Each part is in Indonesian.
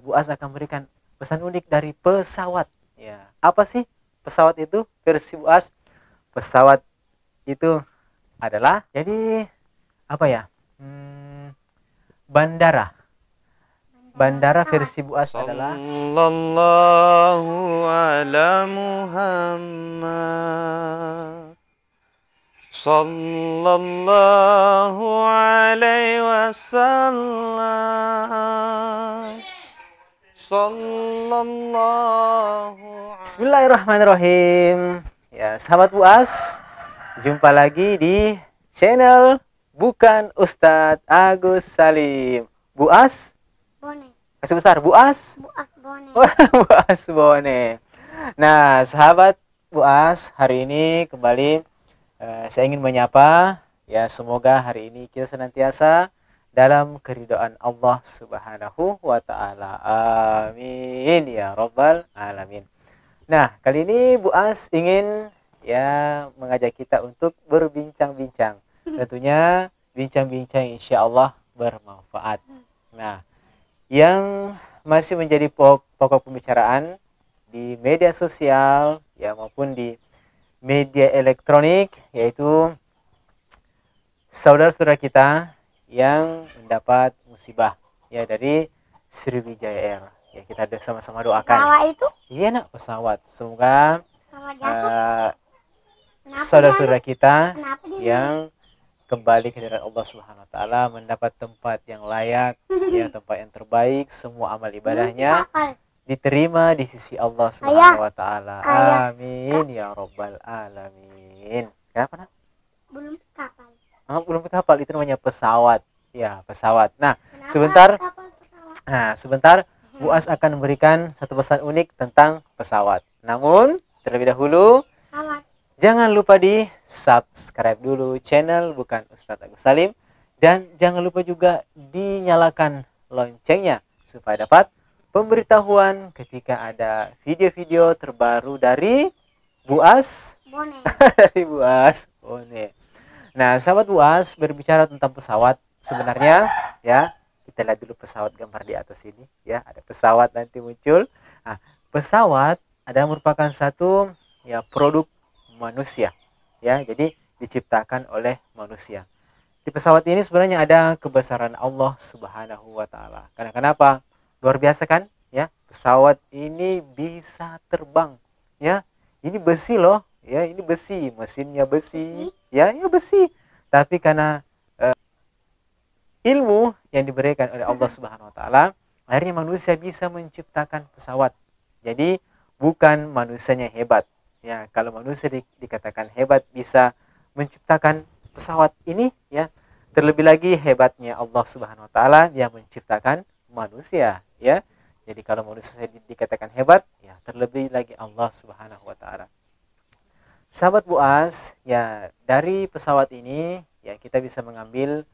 Bu As akan berikan pesan unik dari pesawat. Ya, apa sih pesawat itu versi Bu As? Pesawat itu adalah jadi apa ya? Bandara. Bandara versi Bu As adalah Sallallahu ala Muhammad. Sallallahu alaihi wasallam. Sallallahu. Bismillahirrahmanirrahim. Ya, sahabat Bu As, jumpa lagi di channel Bukan Ustadz Agus Salim. Bu As, Bone. kasih besar Bu As. Bu As Bone. Bu As Bone. Nah, sahabat Bu As, hari ini kembali saya ingin menyapa, ya semoga hari ini kita senantiasa dalam keridhaan Allah Subhanahu wa taala. Amin ya rabbal alamin. Nah, kali ini Bu As ingin ya mengajak kita untuk berbincang-bincang. Tentunya bincang-bincang insya Allah bermanfaat. Nah, yang masih menjadi pokok pembicaraan di media sosial ya maupun di media elektronik, yaitu saudara-saudara kita yang mendapat musibah ya dari Sriwijaya Air. Ya, kita sama-sama doakan. Pesawat itu? Iya nak, pesawat. Semoga Pesawat jatuh. saudara-saudara kita Kenapa dia? yang kembali ke hadirat Allah Subhanahu wa taala mendapat tempat yang layak, ya tempat yang terbaik, semua amal ibadahnya Kapal. diterima di sisi Allah Subhanahu wa taala. Ayah. Amin ya rabbal alamin. Kenapa nak? Belum kapal. Belum ke kapal, itu namanya pesawat. Ya, pesawat. Nah, Kenapa sebentar. kapal pesawat? Sebentar Bu As akan memberikan satu pesan unik tentang pesawat. Namun, terlebih dahulu Pesawat. jangan lupa di subscribe dulu channel Bukan Ustadz Agus Salim, dan jangan lupa juga dinyalakan loncengnya supaya dapat pemberitahuan ketika ada video-video terbaru dari Bu As. Bone. Dari Bu As Bone. Nah, sahabat Bu As, berbicara tentang pesawat, sebenarnya ya kita lihat dulu pesawat gambar di atas ini ya, ada pesawat nanti muncul. Nah, pesawat adalah merupakan satu ya produk manusia ya, jadi diciptakan oleh manusia. Di pesawat ini sebenarnya ada kebesaran Allah Subhanahu wa taala. Karena kenapa? Luar biasa kan ya, pesawat ini bisa terbang ya. Ini besi loh ya, ini besi, mesinnya besi ya, ya besi. Tapi karena ilmu yang diberikan oleh Allah Subhanahu wa taala, akhirnya manusia bisa menciptakan pesawat. Jadi bukan manusianya hebat. Ya, kalau manusia dikatakan hebat bisa menciptakan pesawat ini ya, terlebih lagi hebatnya Allah Subhanahu wa taala yang menciptakan manusia ya. Jadi kalau manusia dikatakan hebat, ya terlebih lagi Allah Subhanahu wa taala. Sahabat Bu As, ya dari pesawat ini ya kita bisa mengambil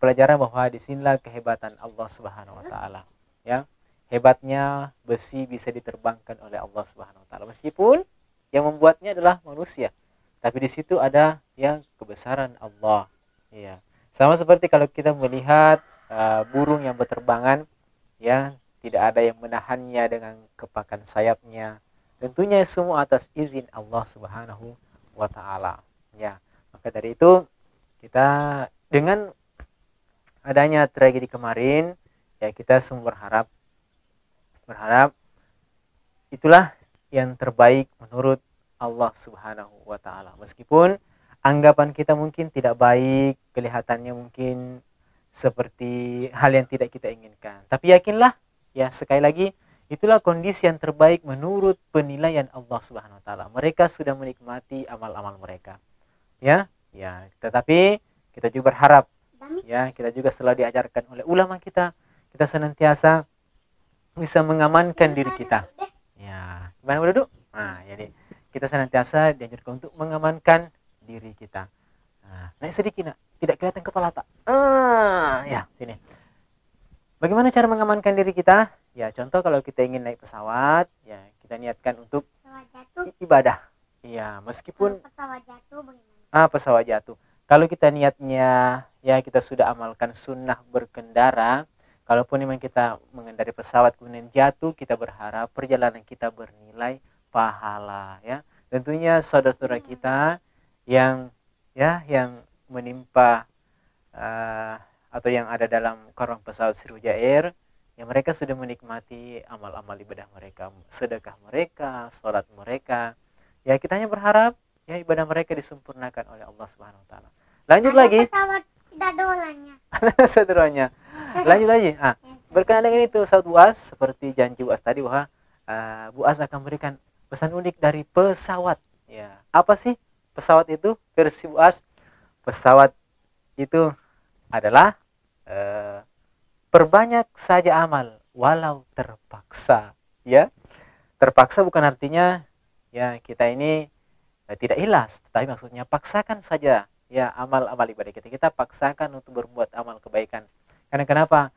pelajaran bahwa disinilah kehebatan Allah Subhanahu wa taala ya. Hebatnya besi bisa diterbangkan oleh Allah Subhanahu wa taala meskipun yang membuatnya adalah manusia, tapi di situ ada yang kebesaran Allah ya. Sama seperti kalau kita melihat burung yang berterbangan ya, tidak ada yang menahannya dengan kepakan sayapnya, tentunya semua atas izin Allah Subhanahu wa taala ya. Maka dari itu kita dengan adanya tragedi kemarin ya, kita semua berharap itulah yang terbaik menurut Allah Subhanahu wa taala. Meskipun anggapan kita mungkin tidak baik, kelihatannya mungkin seperti hal yang tidak kita inginkan. Tapi yakinlah ya, sekali lagi itulah kondisi yang terbaik menurut penilaian Allah Subhanahu wa taala. Mereka sudah menikmati amal-amal mereka. Ya, ya, tetapi kita juga berharap ya, kita juga selalu diajarkan oleh ulama kita senantiasa bisa mengamankan diri kita. Ya, gimana udah duduk? Nah, jadi kita senantiasa diajarkan untuk mengamankan diri kita. Nah, naik sedikit nak, tidak kelihatan kepala tak? Ya, sini. Bagaimana cara mengamankan diri kita? Ya, contoh kalau kita ingin naik pesawat, ya kita niatkan untuk ibadah. Iya, meskipun pesawat jatuh bagaimana? Pesawat jatuh. Kalau kita niatnya ya kita sudah amalkan sunnah berkendara, kalaupun memang kita mengendarai pesawat kemudian jatuh, kita berharap perjalanan kita bernilai pahala, ya. Tentunya saudara-saudara kita yang yang menimpa atau yang ada dalam korong pesawat Sriwijaya Air, ya mereka sudah menikmati amal-amal ibadah mereka, sedekah mereka, sholat mereka. Ya kita hanya berharap ya ibadah mereka disempurnakan oleh Allah Subhanahu wa taala. Lanjut lagi. Pesawat tidak dolannya. Saudaranya. Lanjut lagi. Berkenaan dengan itu sahabat Buas, seperti janji Buas tadi bahwa Buas akan memberikan pesan unik dari pesawat. Ya, apa sih pesawat itu versi Buas? Pesawat itu adalah perbanyak saja amal walau terpaksa, ya. Terpaksa bukan artinya ya kita ini tidak ikhlas, tetapi maksudnya paksakan saja ya amal-amal ibadah kita. Kita paksakan untuk berbuat amal kebaikan. Karena kenapa?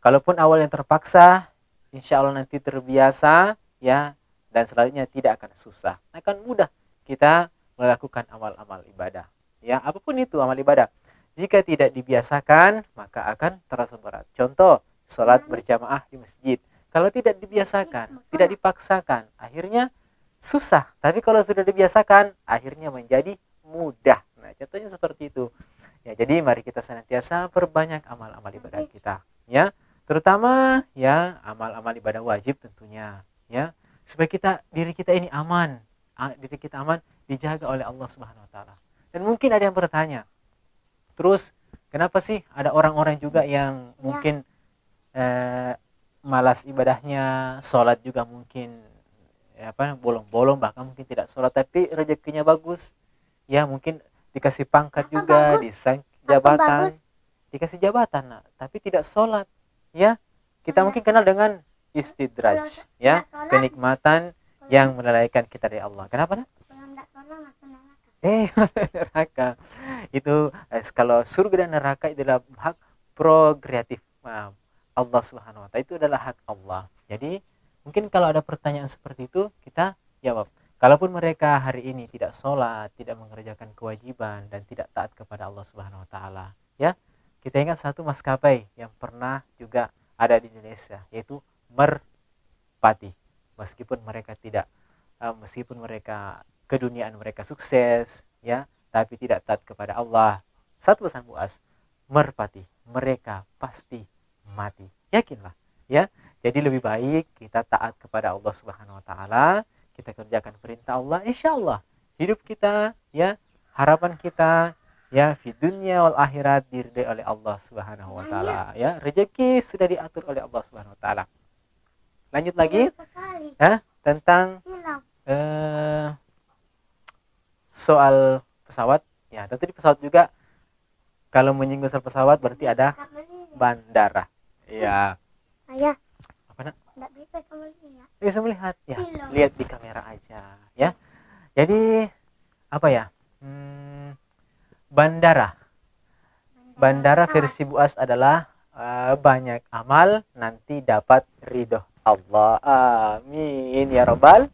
Kalaupun awal yang terpaksa, insya Allah nanti terbiasa ya, dan selanjutnya tidak akan susah, akan mudah kita melakukan amal-amal ibadah. Ya, apapun itu amal ibadah. Jika tidak dibiasakan, maka akan terasa berat. Contoh, sholat berjamaah di masjid. Kalau tidak dibiasakan, tidak dipaksakan, akhirnya susah. Tapi kalau sudah dibiasakan, akhirnya menjadi mudah. Nah, contohnya seperti itu. Ya, jadi mari kita senantiasa perbanyak amal-amal ibadah kita, ya. Terutama ya amal-amal ibadah wajib tentunya, ya. Supaya diri kita ini aman. Diri kita aman dijaga oleh Allah Subhanahu wa taala. Dan mungkin ada yang bertanya, terus kenapa sih ada orang-orang juga yang mungkin malas ibadahnya, sholat juga mungkin bolong-bolong, bahkan mungkin tidak sholat tapi rezekinya bagus, ya mungkin dikasih pangkat juga, jabatan, dikasih jabatan, tapi tidak sholat, ya. Kita mungkin kenal dengan istidraj, ya, kenikmatan yang melalaikan kita dari Allah. Kenapa? Neraka. Itu kalau surga dan neraka adalah hak progresif Allah Subhanahu wa taala, itu adalah hak Allah. Jadi mungkin kalau ada pertanyaan seperti itu kita jawab. Kalaupun mereka hari ini tidak sholat, tidak mengerjakan kewajiban dan tidak taat kepada Allah Subhanahu wa taala, ya. Kita ingat satu maskapai yang pernah juga ada di Indonesia, yaitu Merpati. Meskipun mereka keduniaan mereka sukses, ya, tapi tidak taat kepada Allah. Satu pesan Buas, Merpati, mereka pasti mati. Yakinlah, ya. Jadi lebih baik kita taat kepada Allah Subhanahu wa taala, kita kerjakan perintah Allah, insya Allah hidup kita, ya, harapan kita, ya, di dunia wal akhirat diridai oleh Allah Subhanahu wa taala, ya. Rezeki sudah diatur oleh Allah Subhanahu wa taala. Lanjut lagi, ya, tentang soal pesawat, ya. Tentu di pesawat juga kalau menyinggung soal pesawat berarti ada bandara, ya. Ayah. Apa nak? Enggak bisa kamu lihat. Bisa melihat, ya. Lihat di kamera aja, ya. Jadi apa ya? Bandara versi Buas adalah banyak amal nanti dapat ridho Allah. Amin ya robbal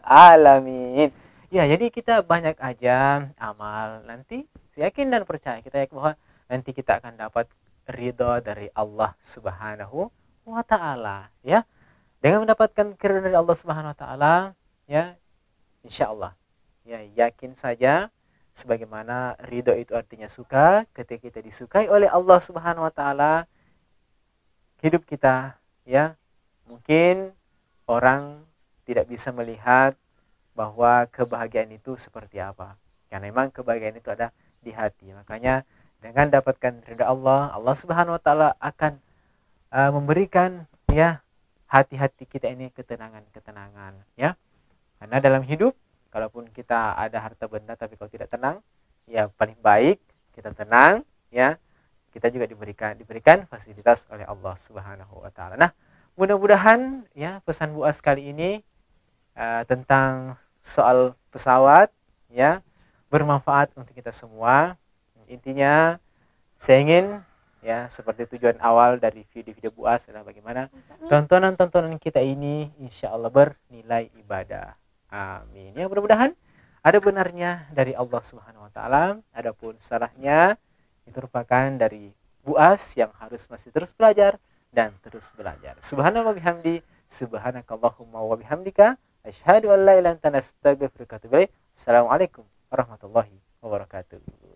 alamin. Ya, jadi kita banyak aja amal, nanti yakin dan percaya, kita yakin bahwa nanti kita akan dapat ridho dari Allah Subhanahu wa taala, ya. Dengan mendapatkan keridhaan dari Allah Subhanahu wa taala, ya, insya Allah, ya, yakin saja, sebagaimana ridho itu artinya suka. Ketika kita disukai oleh Allah Subhanahu wa taala, hidup kita, ya, mungkin orang tidak bisa melihat bahwa kebahagiaan itu seperti apa, karena memang kebahagiaan itu ada di hati. Makanya dengan dapatkan ridha Allah, Allah Subhanahu wa taala akan memberikan, ya, hati-hati kita ini ketenangan, ya. Karena dalam hidup, kalaupun kita ada harta benda tapi kalau tidak tenang, ya paling baik kita tenang, ya. Kita juga diberikan fasilitas oleh Allah Subhanahu wa taala. Nah, mudah-mudahan ya pesan Buas kali ini tentang soal pesawat, ya, bermanfaat untuk kita semua. Intinya saya ingin, ya, seperti tujuan awal dari video-video Buas adalah bagaimana tontonan-tontonan kita ini insya Allah bernilai ibadah. Amin. Ya, mudah-mudahan ada benarnya dari Allah Subhanahu wa taala, adapun salahnya Itu merupakan dari buas yang harus masih terus belajar dan terus belajar. Subhanallah bihamdi, subhanakallahumma wa bihamdika, asyhadu an la ilaha illa anta astaghfiruka wa atubu ilaik. Assalamualaikum warahmatullahi wabarakatuh.